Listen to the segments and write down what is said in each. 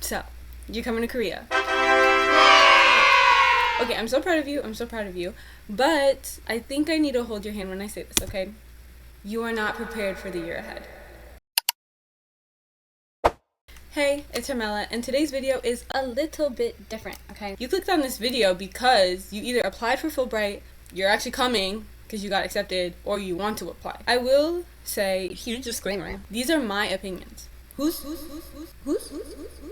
So, you're coming to Korea. Okay, I'm so proud of you. I'm so proud of you. But I think I need to hold your hand when I say this, okay? You are not prepared for the year ahead. Hey, it's Hermela, and today's video is a little bit different, okay? You clicked on this video because you either applied for Fulbright, you're actually coming because you got accepted, or you want to apply. I will say, huge disclaimer, these are my opinions. Whose?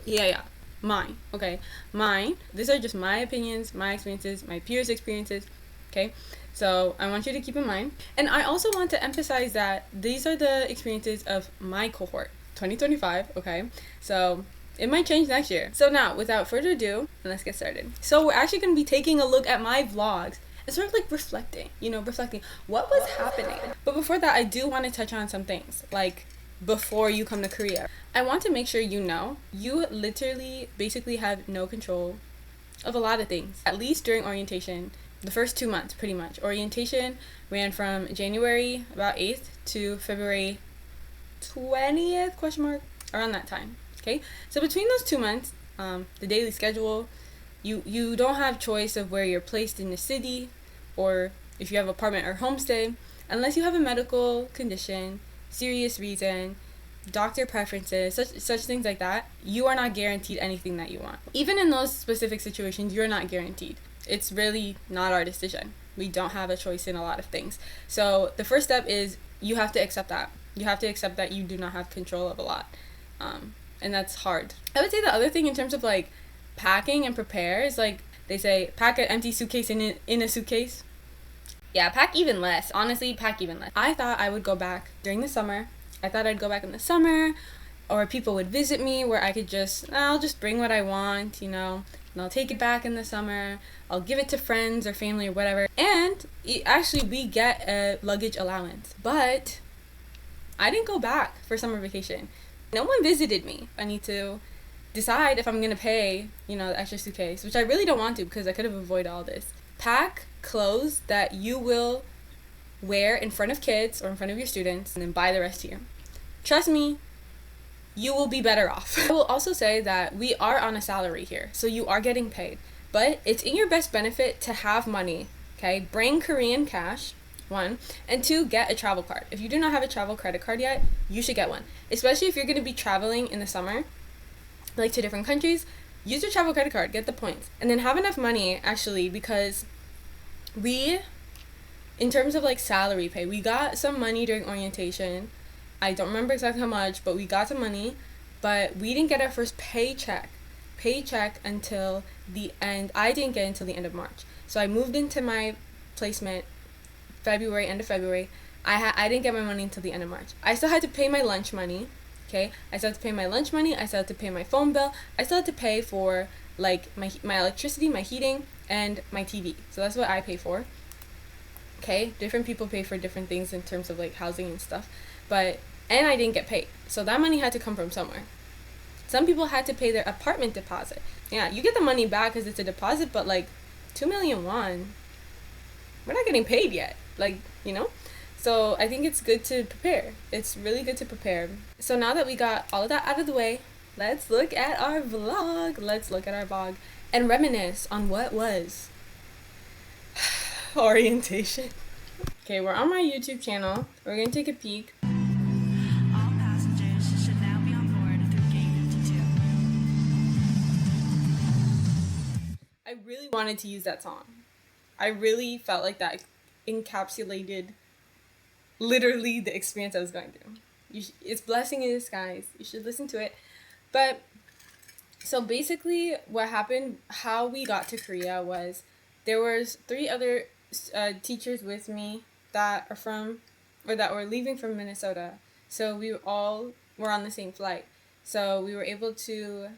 Yeah. Mine, okay? Mine. These are just my opinions, my experiences, my peers' experiences, okay? So I want you to keep in mind. And I also want to emphasize that these are the experiences of my cohort, 2025, okay? So it might change next year. So now, without further ado, let's get started. So we're actually going to be taking a look at my vlogs and sort of like reflecting what was happening. But before that, I do want to touch on some things, like before you come to Korea. I want to make sure you know you literally basically have no control of a lot of things, at least during orientation. The first 2 months, pretty much. Orientation ran from January about 8th to February 20th, question mark, around that time, okay? So between those 2 months, the daily schedule, you don't have choice of where you're placed in the city, or if you have apartment or homestay, unless you have a medical condition, serious reason, doctor preferences, such things like that. You are not guaranteed anything that you want. Even in those specific situations, you're not guaranteed. It's really not our decision. We don't have a choice in a lot of things. So the first step is you have to accept that. You have to accept that you do not have control of a lot. And that's hard. I would say the other thing in terms of like packing and prepare is like they say pack an empty suitcase in a suitcase. Yeah, pack even less. Honestly, pack even less. I thought I would go back during the summer. I thought I'd go back in the summer, or people would visit me where I could I'll just bring what I want, and I'll take it back in the summer. I'll give it to friends or family or whatever. And actually, we get a luggage allowance. But I didn't go back for summer vacation. No one visited me. I need to decide if I'm going to pay, the extra suitcase, which I really don't want to because I could have avoided all this. Pack clothes that you will wear in front of kids or in front of your students, and then buy the rest here. Trust me, you will be better off. I will also say that we are on a salary here, so you are getting paid, but it's in your best benefit to have money, okay? Bring Korean cash, 1, and 2, get a travel card. If you do not have a travel credit card yet, you should get one, especially if you're going to be traveling in the summer, like to different countries. Use your travel credit card, get the points, and then have enough money, actually, because in terms of like salary pay, we got some money during orientation. I don't remember exactly how much, but we got some money, but we didn't get our first paycheck until the end. I didn't get until the end of March. So I moved into my placement end of February. I didn't get my money until the end of March. I still had to pay my lunch money, okay? I still had to pay my lunch money. I still had to pay my phone bill. I still had to pay for like my electricity, my heating, and my TV. So that's what I pay for. Okay, different people pay for different things in terms of like housing and stuff, and I didn't get paid, so that money had to come from somewhere. Some people had to pay their apartment deposit. Yeah, you get the money back because it's a deposit, but like 2 million won, we're not getting paid yet, so I think it's good to prepare. It's really good to prepare. So now that we got all of that out of the way, let's look at our vlog and reminisce on what was orientation. Okay, we're on my YouTube channel. We're gonna take a peek. All passengers should now be on board through gate 52. I really wanted to use that song. I really felt like that encapsulated literally the experience I was going through. It's Blessing in Disguise. You should listen to it. But so basically what happened, how we got to Korea was there was 3 other teachers with me that were leaving from Minnesota. So we all were on the same flight. So we were able to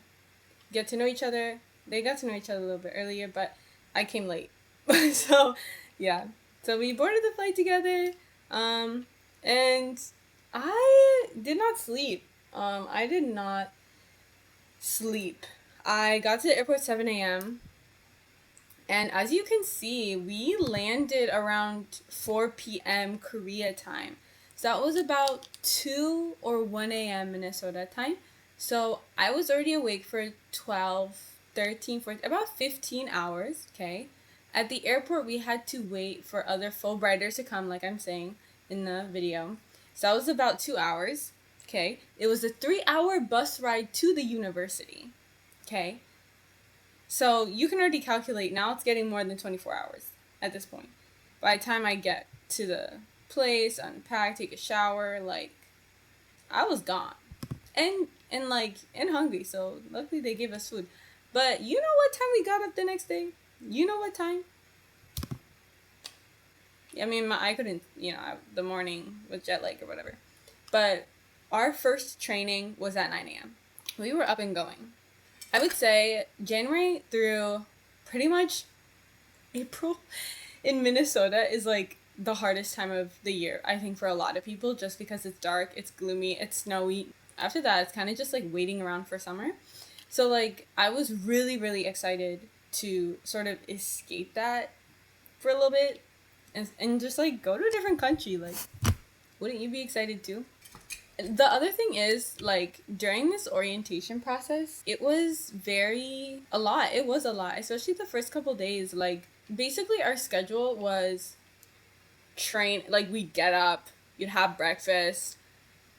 get to know each other. They got to know each other a little bit earlier, but I came late. So yeah. So we boarded the flight together. And I did not sleep. I got to the airport 7 a.m. And as you can see, we landed around 4 p.m. Korea time. So that was about 2 or 1 a.m. Minnesota time. So I was already awake for 12, 13, 14, about 15 hours, okay? At the airport, we had to wait for other Fulbrighters to come, like I'm saying in the video. So that was about 2 hours, okay? It was a 3-hour bus ride to the university, okay? So you can already calculate, now it's getting more than 24 hours at this point. By the time I get to the place, unpack, take a shower, like, I was gone. And hungry, so luckily they gave us food. But you know what time we got up the next day? You know what time? I mean, I couldn't, the morning with jet lag or whatever. But our first training was at 9 a.m. We were up and going. I would say January through pretty much April in Minnesota is like the hardest time of the year, I think, for a lot of people, just because it's dark, it's gloomy, it's snowy. After that, it's kind of just like waiting around for summer. So, like, I was really, really excited to sort of escape that for a little bit and just like go to a different country. Like, wouldn't you be excited too? The other thing is, like, during this orientation process, it was a lot. It was a lot, especially the first couple days. Like, basically, our schedule was like, we'd get up, you'd have breakfast.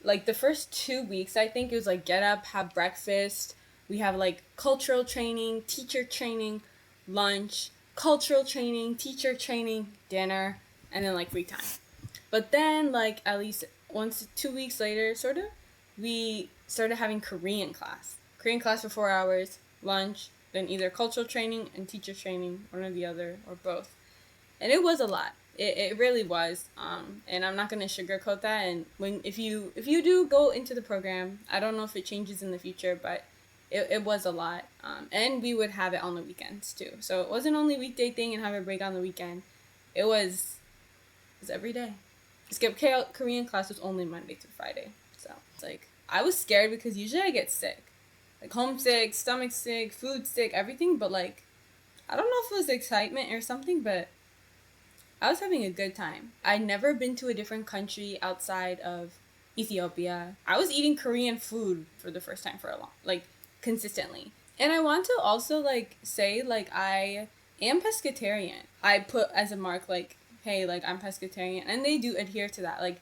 Like, the first 2 weeks, I think, it was like get up, have breakfast. We have like cultural training, teacher training, lunch, cultural training, teacher training, dinner, and then like free time. But then, like, at least 2 weeks later, sort of, we started having Korean class. Korean class for 4 hours, lunch, then either cultural training and teacher training, one or the other, or both. And it was a lot. It really was. And I'm not gonna sugarcoat that. And if you do go into the program, I don't know if it changes in the future, but it was a lot. And we would have it on the weekends too. So it wasn't only weekday thing and have a break on the weekend. It was every day. Skip Korean class was only Monday through Friday. So it's like, I was scared because usually I get sick. Like homesick, stomach sick, food sick, everything. But like, I don't know if it was excitement or something, but I was having a good time. I'd never been to a different country outside of Ethiopia. I was eating Korean food for the first time for a long, like, consistently. And I want to also, like, say, like, I am pescatarian. I put as a mark, like, hey, like, I'm pescatarian. And they do adhere to that. Like,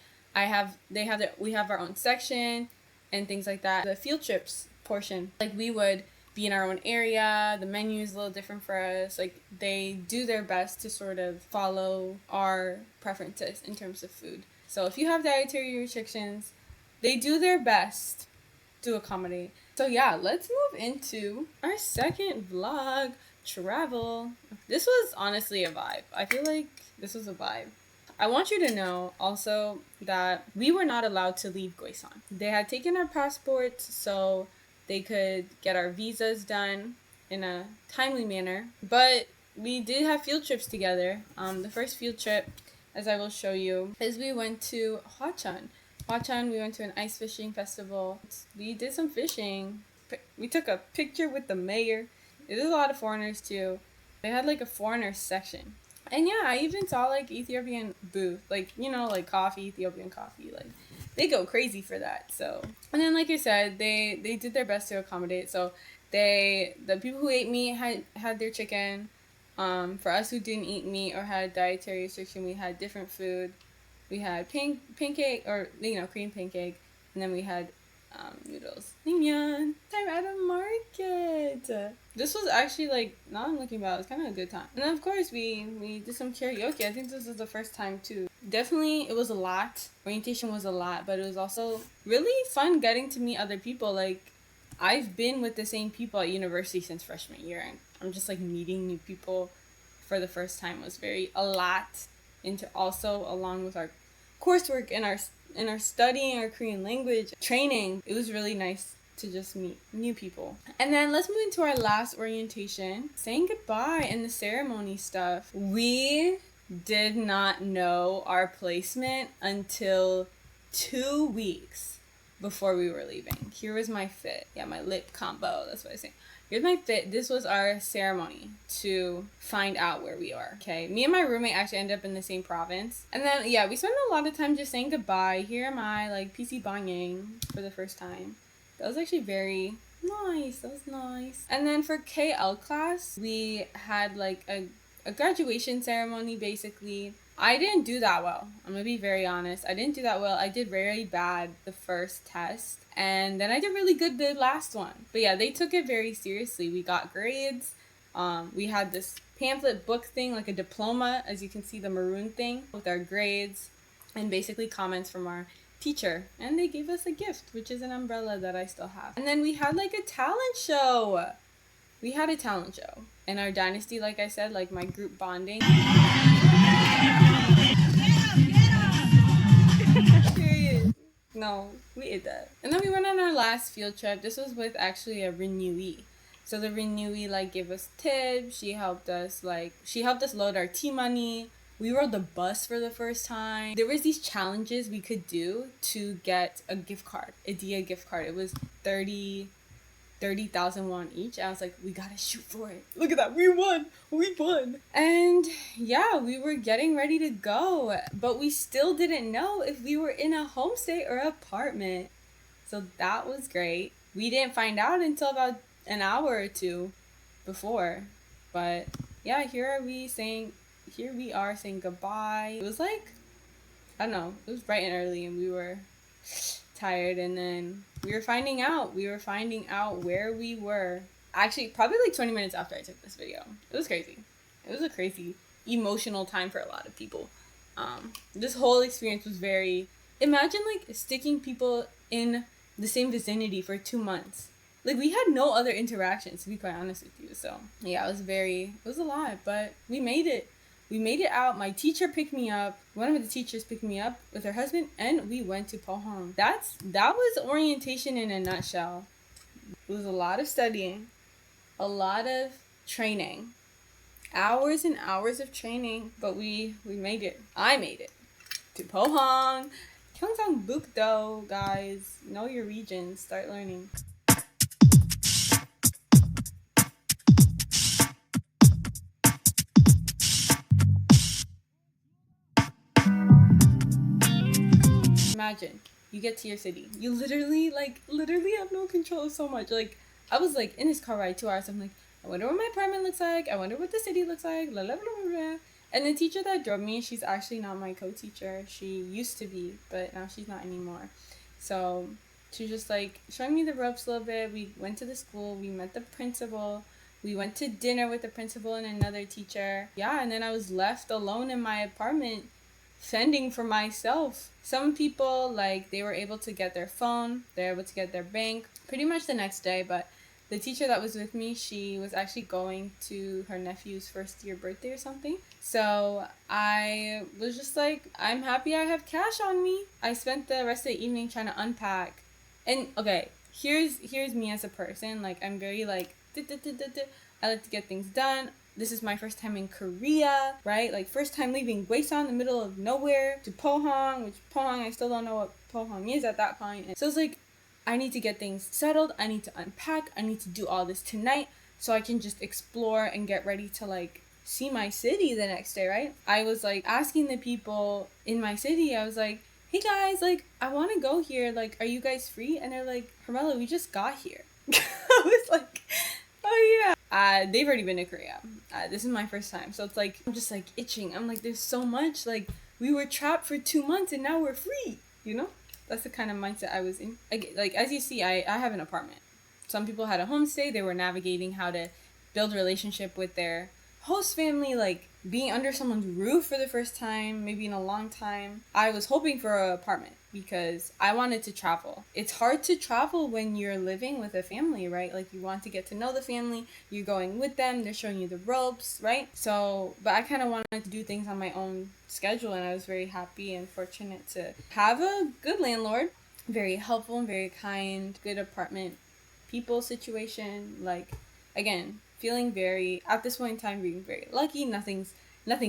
we have our own section and things like that. The field trips portion, like, we would be in our own area. The menu is a little different for us. Like, they do their best to sort of follow our preferences in terms of food. So if you have dietary restrictions, they do their best to accommodate. So yeah, let's move into our second vlog, travel. This was honestly a vibe. I feel like this was a vibe. I want you to know also that we were not allowed to leave Goisan. They had taken our passports, so they could get our visas done in a timely manner. But we did have field trips together. The first field trip, as I will show you, is we went to Hwacheon. We went to an ice fishing festival. We did some fishing. We took a picture with the mayor. There's a lot of foreigners too. They had like a foreigner section. And yeah, I even saw like Ethiopian booth. Like, like coffee, Ethiopian coffee. Like, they go crazy for that. So, and then like I said, they did their best to accommodate. So the people who ate meat had their chicken. For us who didn't eat meat or had a dietary restriction, we had different food. We had pancake, or Korean pancake, and then we had noodles. Naengmyeon. Time at a market. This was actually, like, now I'm looking back, it was kind of a good time. And then of course we did some karaoke. I think this was the first time too. Definitely, it was a lot. Orientation was a lot, but it was also really fun getting to meet other people. Like, I've been with the same people at university since freshman year, and I'm just like meeting new people for the first time was a lot. Into also, along with our coursework and our studying our Korean language training, it was really nice to just meet new people. And then let's move into our last orientation, saying goodbye and the ceremony stuff. We did not know our placement until 2 weeks before we were leaving. Here was my fit. Yeah, my lip combo, that's what I say. Here's my fit. This was our ceremony to find out where we are. Okay, me and my roommate actually ended up in the same province. And then, yeah, we spent a lot of time just saying goodbye. Here am I, like, PC banging for the first time. That was actually very Nice, that was nice. And then for KL class, we had like a graduation ceremony basically. I didn't do that well. I'm gonna be very honest. I didn't do that well. I did very bad the first test, and then I did really good the last one. But yeah, they took it very seriously. We got grades. We had this pamphlet book thing, like a diploma, as you can see, the maroon thing, with our grades and basically comments from our teacher. And they gave us a gift, which is an umbrella that I still have. And then we had like a talent show. We had a talent show. In our dynasty, like I said, like my group bonding. Period. No, we ate that. And then we went on our last field trip. This was with actually a renewee. So the renewee like gave us tips. She helped us load our tea money. We rode the bus for the first time. There was these challenges we could do to get a gift card, a ETA gift card. It was 30,000 won each. I was like, we gotta shoot for it. Look at that, we won. And yeah, we were getting ready to go, but we still didn't know if we were in a homestay or apartment. So that was great. We didn't find out until about an hour or two before. But yeah, here we are saying goodbye. It was like, I don't know, it was bright and early and we were tired, and then we were finding out where we were. Actually, probably like 20 minutes after I took this video. It was crazy. It was a crazy emotional time for a lot of people. This whole experience was very, imagine like sticking people in the same vicinity for 2 months. Like, we had no other interactions, to be quite honest with you. So yeah, it was a lot, but we made it. We made it out. My teacher picked me up. One of the teachers picked me up with her husband, and we went to Pohang. That was orientation in a nutshell. It was a lot of studying, a lot of training, hours and hours of training, but we made it. I made it to Pohang. Gyeongsangbuk-do, guys. Know your regions. Start learning. Imagine you get to your city. You literally have no control of so much. Like, I was like in this car ride 2 hours. I'm like, I wonder what my apartment looks like. I wonder what the city looks like. Blah, blah, blah, blah. And the teacher that drove me, she's actually not my co-teacher. She used to be, but now she's not anymore. So she just like showing me the ropes a little bit. We went to the school. We met the principal. We went to dinner with the principal and another teacher. Yeah, and then I was left alone in my apartment fending for myself. Some people, like, they were able to get their phone, they're able to get their bank pretty much the next day, but the teacher that was with me, she was actually going to her nephew's first year birthday or something. So I was just like, I'm happy I have cash on me. I spent the rest of the evening trying to unpack. And okay, here's me as a person. Like, I'm very like, I like to get things done. This is my first time in Korea, right? Like, first time leaving Gwaesan in the middle of nowhere to Pohang, which Pohang, I still don't know what Pohang is at that point. So it's like, I need to get things settled. I need to unpack. I need to do all this tonight so I can just explore and get ready to, like, see my city the next day, right? I was, like, asking the people in my city, I was like, hey guys, like, I want to go here. Like, are you guys free? And they're like, Hermela, we just got here. I was like, oh yeah. They've already been to Korea. This is my first time. So it's like, I'm just like itching. I'm like, there's so much. Like, we were trapped for 2 months and now we're free, you know? That's the kind of mindset I was in. Like, as you see, I have an apartment. Some people had a homestay. They were navigating how to build a relationship with their host family, like being under someone's roof for the first time, maybe in a long time. I was hoping for an apartment because I wanted to travel. It's hard to travel when you're living with a family, right? Like, you want to get to know the family, you're going with them, they're showing you the ropes, right? So, but I kind of wanted to do things on my own schedule, and I was very happy and fortunate to have a good landlord, very helpful and very kind, good apartment people situation. Like, again, feeling very, at this point in time, being very lucky. Nothing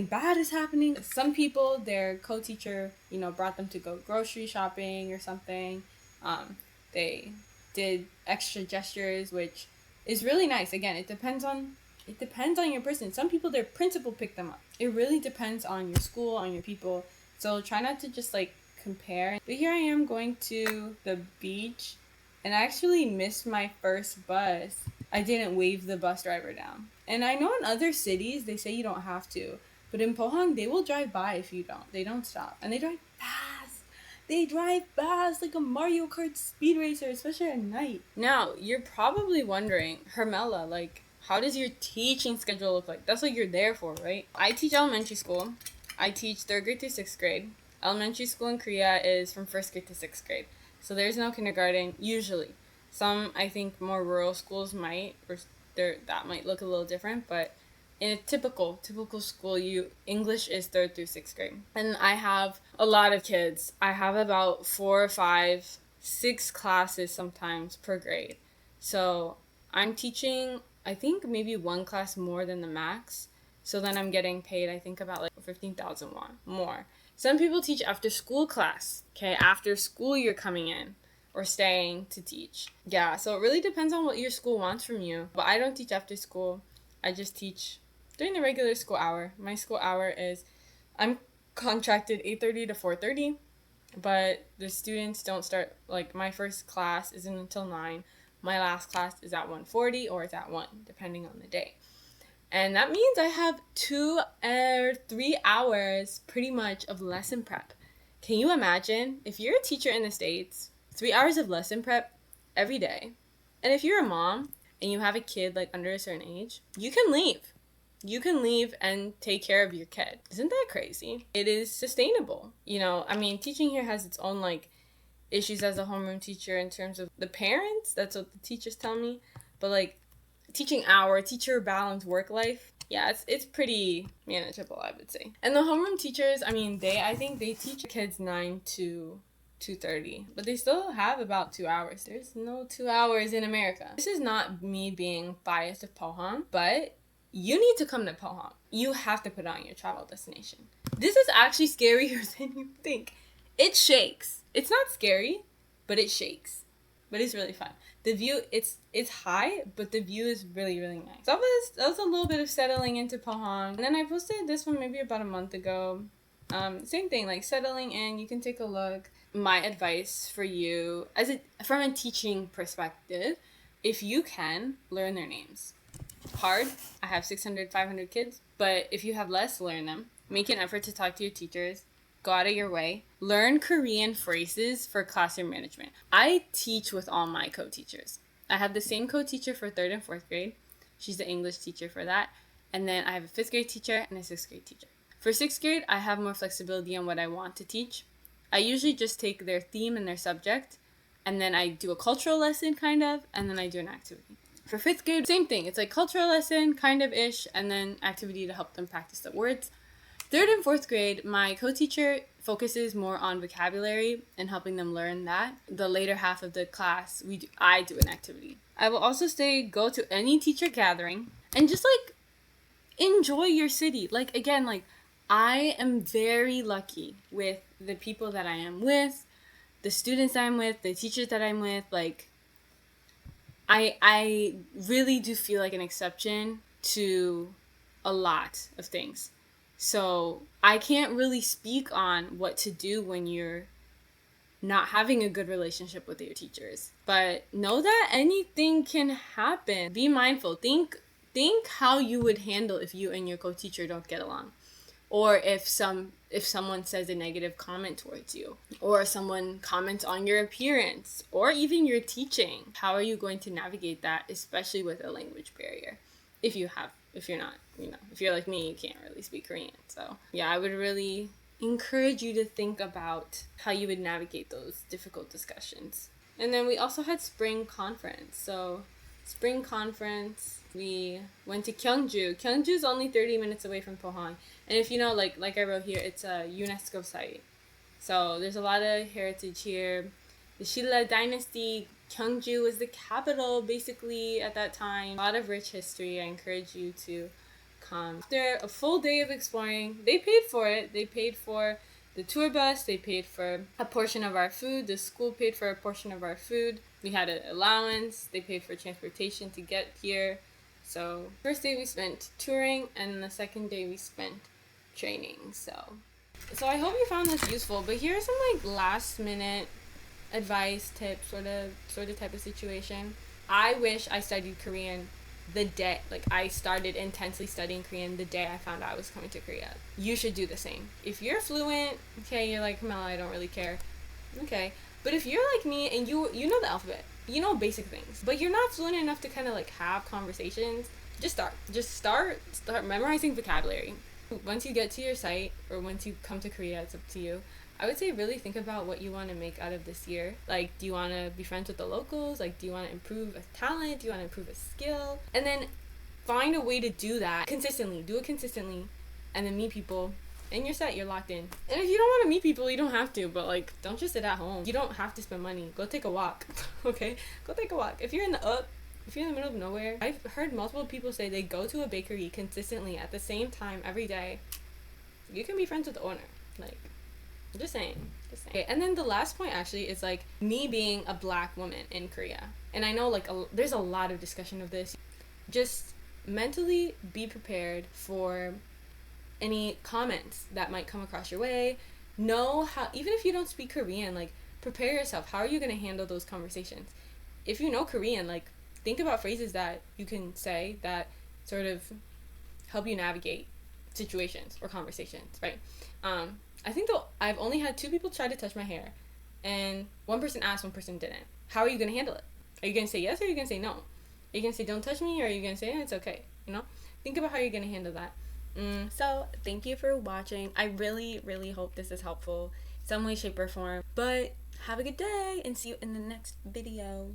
bad is happening. Some people, their co-teacher, brought them to go grocery shopping or something. They did extra gestures, which is really nice. Again, it depends on your person. Some people, their principal picked them up. It really depends on your school, on your people. So try not to just like compare. But here I am going to the beach, and I actually missed my first bus. I didn't wave the bus driver down. And I know in other cities they say you don't have to, but in Pohang they will drive by if you don't. They don't stop. And they drive fast. They drive fast like a Mario Kart speed racer, especially at night. Now, you're probably wondering, Hermela, like, how does your teaching schedule look like? That's what you're there for, right? I teach elementary school. I teach 3rd grade to 6th grade. Elementary school in Korea is from 1st grade to 6th grade. So there's no kindergarten, usually. Some, I think, more rural schools might, or that might look a little different, but in a typical school, English is 3rd through 6th grade. And I have a lot of kids. I have about 4 or 5, 6 classes sometimes per grade. So I'm teaching, I think, maybe 1 class more than the max. So then I'm getting paid, I think, about like 15,000 won more. Some people teach after school class. Okay, after school you're coming in or staying to teach. Yeah, so it really depends on what your school wants from you. But I don't teach after school. I just teach during the regular school hour. My school hour is, I'm contracted 8:30 to 4:30, but the students don't start, like, my first class isn't until 9. My last class is at 1:40 or it's at 1, depending on the day. And that means I have 2 or 3 hours pretty much of lesson prep. Can you imagine if you're a teacher in the States, 3 hours of lesson prep every day? And if you're a mom and you have a kid like under a certain age, you can leave. You can leave and take care of your kid. Isn't that crazy? It is sustainable. You know, I mean, teaching here has its own like issues as a homeroom teacher in terms of the parents. That's what the teachers tell me. But like, teacher balance work life, yeah, it's pretty manageable, I would say. And the homeroom teachers, I mean, I think they teach kids 9 to 2:30, but they still have about 2 hours. There's no 2 hours in America. This is not me being biased of Pohang, but you need to come to Pohang. You have to put on your travel destination. This is actually scarier than you think. It shakes. It's not scary, but it shakes. But it's really fun. The view, it's high, but the view is really, really nice. So that was a little bit of settling into Pohang. And then I posted this one maybe about a month ago. Same thing, like settling in, you can take a look. My advice for you, from a teaching perspective, if you can, learn their names. Hard, I have 600, 500 kids, but if you have less, learn them. Make an effort to talk to your teachers. Go out of your way. Learn Korean phrases for classroom management. I teach with all my co-teachers. I have the same co-teacher for 3rd and 4th grade. She's the English teacher for that. And then I have a 5th grade teacher and a 6th grade teacher. For 6th grade, I have more flexibility on what I want to teach. I usually just take their theme and their subject, and then I do a cultural lesson, kind of, and then I do an activity. For 5th grade, same thing. It's like cultural lesson, kind of-ish, and then activity to help them practice the words. 3rd and 4th grade, my co-teacher focuses more on vocabulary and helping them learn that. The later half of the class, I do an activity. I will also say go to any teacher gathering and just like enjoy your city. Like, again, like, I am very lucky with the people that I am with, the students I'm with, the teachers that I'm with. Like, I really do feel like an exception to a lot of things. So I can't really speak on what to do when you're not having a good relationship with your teachers. But know that anything can happen. Be mindful. Think how you would handle if you and your co-teacher don't get along. Or if someone says a negative comment towards you, or someone comments on your appearance, or even your teaching. How are you going to navigate that, especially with a language barrier? If you're not, if you're like me, you can't really speak Korean. So yeah, I would really encourage you to think about how you would navigate those difficult discussions. And then we also had spring conference. So spring conference, we went to Gyeongju. Gyeongju is only 30 minutes away from Pohang. And if you know, like I wrote here, it's a UNESCO site. So there's a lot of heritage here. The Shilla dynasty, Gyeongju was the capital basically at that time. A lot of rich history. I encourage you to come. After a full day of exploring, they paid for it. They paid for the tour bus. They paid for a portion of our food. The school paid for a portion of our food. We had an allowance. They paid for transportation to get here. So first day we spent touring, and the second day we spent training. So I hope you found this useful. But here are some like last minute advice, tip, sort of type of situation. I wish I studied Korean the day, like, I started intensely studying Korean the day I found out I was coming to Korea. You should do the same. If you're fluent, okay, you're like, Kamala, I don't really care. Okay. But if you're like me and you know the alphabet, you know basic things, but you're not fluent enough to kind of like have conversations, just start memorizing vocabulary. Once you get to your site, or once you come to Korea, it's up to you. I would say really think about what you want to make out of this year. Like, do you want to be friends with the locals? Like, do you want to improve a talent? Do you want to improve a skill? And then find a way to do that consistently. Do it consistently, and then meet people. And you're set. You're locked in. And if you don't want to meet people, you don't have to. But like, don't just sit at home. You don't have to spend money. Go take a walk. Okay, go take a walk. If you're in the middle of nowhere, I've heard multiple people say they go to a bakery consistently at the same time every day. You can be friends with the owner. Like, just saying. Okay, and then the last point actually is like me being a black woman in Korea. And I know like there's a lot of discussion of this. Just mentally be prepared for any comments that might come across your way. Know how, even if you don't speak Korean, like, prepare yourself. How are you going to handle those conversations? If you know Korean, like, think about phrases that you can say that sort of help you navigate situations or conversations, right? I think though I've only had 2 people try to touch my hair, and one person asked, one person didn't. How are you gonna handle it? Are you gonna say yes, or are you gonna say no? Are you gonna say don't touch me, or are you gonna say it's okay? You know, think about how you're gonna handle that. So thank you for watching. I really, really hope this is helpful, some way, shape, or form. But have a good day, and see you in the next video.